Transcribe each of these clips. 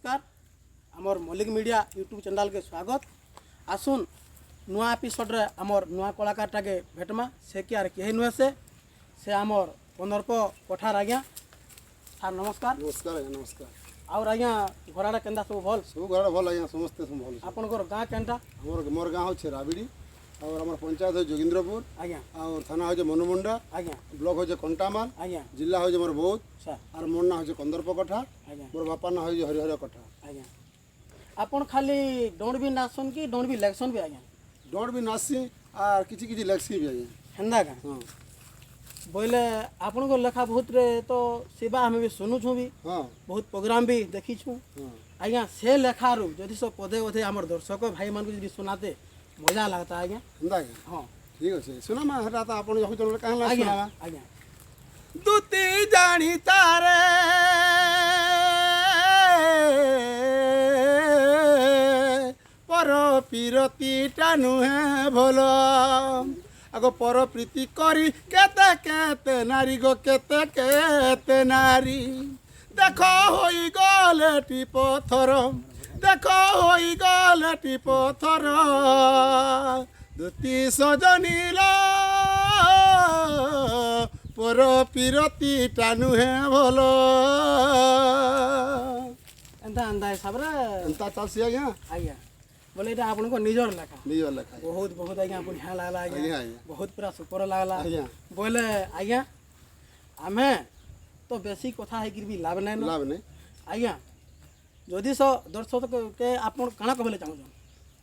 नमस्कार आमर Mallik media YouTube channel के स्वागत आसुन नुआ एपिसोड रे आमर नुआ कलाकार टाके भेटमा से कि आर केही नुहे से आमर पंदरप कठार आज्ञा सार नमस्कार नमस्कार आज्ञा नमस्कार और आज्ञा घराड़ा केंदा सब भल सब घर भल आज्ञा समस्ते सब भल आपनकर गाँ केनटा मोर गाँव होचे राबिड़ी और हमार पंचायत हो जोगिंद्रपुर आज्ञा और थाना हो मनुमुंडा आज्ञा ब्लॉक हो कंटामाल आज्ञा जिला हो मोर बौद्ध सार और मोर ना हो कंदरप कठा आज्ञा मोर बापा ना हो हरिहर कठा आज्ञा आपन खाली डोंड भी नासन कि डोंड भी इलेक्शन भी आज्ञा डोंट भी नासी और किछि किछि लेक्सी भी आज्ञा हेंदा का हाँ बोले आपन को लेखा बहुत रे तो सेवा हमें भी सुनु छु भी हाँ बहुत प्रोग्राम भी देखी छु हाँ आज्ञा से लेखारू जदि सब पदे पदे आमर दर्शक भाई मान को जदि सुनाते मजा लगता आज्ञा हेंदा के हाँ ठीक अछि सुना मा हटा त आपन जखन चल कहला आज्ञा सुनावा आज्ञा दुती जानी तारे पर पीरती नुहे भल आगो पर प्रीति करी केते केते नारी गो केते केते नारी देख होई गलेटी पथर देख होई गलेटी पथर दुती सजनीला पर पीरती नुहे भल एंता एंता हिसाब रे एंता चालसी आज्ञा आज्ञा बोले এটা आपन को निजर लेखा निजर लेखा बहुत बहुत आज्ञा बढ़िया लागला आज्ञा, आज्ञा आज्ञा। बहुत पूरा सुपर लागला आज्ञा। बोले आज्ञा आमे तो बेसी कथा है कि भी लाभ नै न लाभ नहीं आज्ञा जदि सो दर्शक के आपन काना कहले चाहू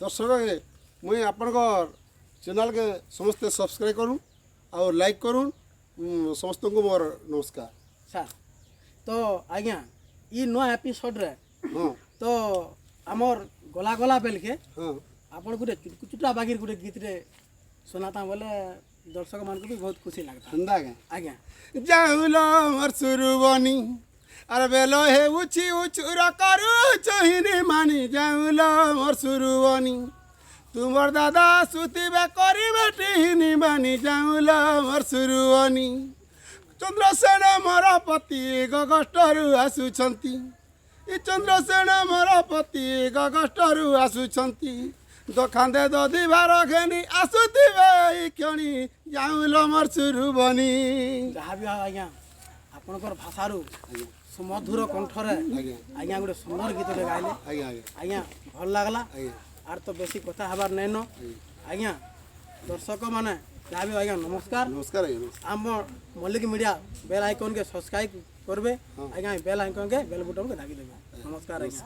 दर्शक मुई आपनकर चैनल के समस्ते सब्सक्राइब करूँ और लाइक करूँ समस्त को मोर नमस्कार सर तो आज्ञा ई नो एपिसोड रे हाँ तो आमर गला गला बेल के हाँ आपन गुटे चुटुटा बागिर गुटे गीत रे सुनाता बोले दर्शक मान को भी बहुत खुशी लगता हंदा के आज्ञा जाउलो मोर सुरुबनी अरे बेलो हे उची उचुर करू चहिनी मानी जाउलो मोर सुरुबनी तुमर दादा सुतिबे करिबे टिहिनी मानी जाउलो मोर सुरुबनी चंद्रसेन मोर पति गगस्टरु आसुछंती ई चंद्रसेन मोर पति गगस्टरु आसुछंती दखांदे दधी भार घेनी आसुथिबे ई क्षणी जाउलो मोर सुरुबनी जहाँ भी आज्ञा आपनकर भाषारू सुमधुर कंठरे आज्ञा आज्ञा गोटे सुंदर गीत गाइले आज्ञा आज्ञा आज्ञा भल लागला आज्ञा आर तो बेसी कथा हबार नै न आज्ञा दर्शक माने जहाँ भी आज्ञा नमस्कार नमस्कार आज्ञा नमस्कार आम मल्लिक मीडिया बेल आइकन के सब्सक्राइब करबे आज्ञा बेल आइकन के बेल बटन के दाबी देबे नमस्कार आज्ञा।